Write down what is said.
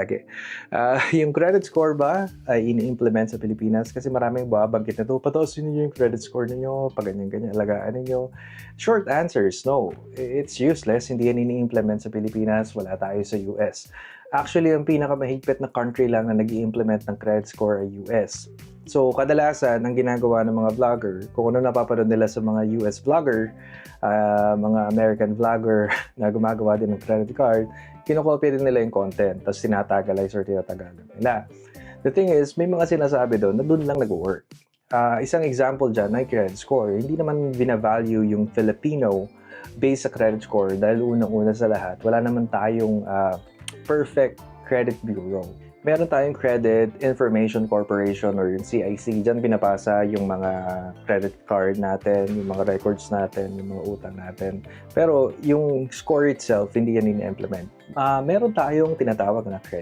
lagi. Yung credit score ba ay ini-implement sa Pilipinas? Kasi maraming bumabanggit na to, pataasin niyo yung credit score niyo, pag ganyan-ganyan, alagaan ninyo. Short answers, no. It's useless, hindi yan ini-implement sa Pilipinas, wala tayo sa US. Actually, ang pinakamahigpit na country lang na nag-i-implement ng credit score ay US. So, kadalasan, ang ginagawa ng mga vlogger, kung ano napapanood nila sa mga US vlogger, mga American vlogger na gumagawa din ng credit card, kinokopya din nila yung content, tapos tinatagalize or tinatagalan nila. The thing is, may mga sinasabi doon na doon lang nag-work. Isang example dyan ay credit score. Hindi naman binavalue yung Filipino based sa credit score dahil unang-una sa lahat, wala naman tayong perfect credit bureau. Meron tayong Credit Information Corporation or yung CIC. Diyan pinapasa yung mga credit card natin, yung mga records natin, yung mga utang natin. Pero yung score itself, hindi yan in-implement. Meron tayong tinatawag na credit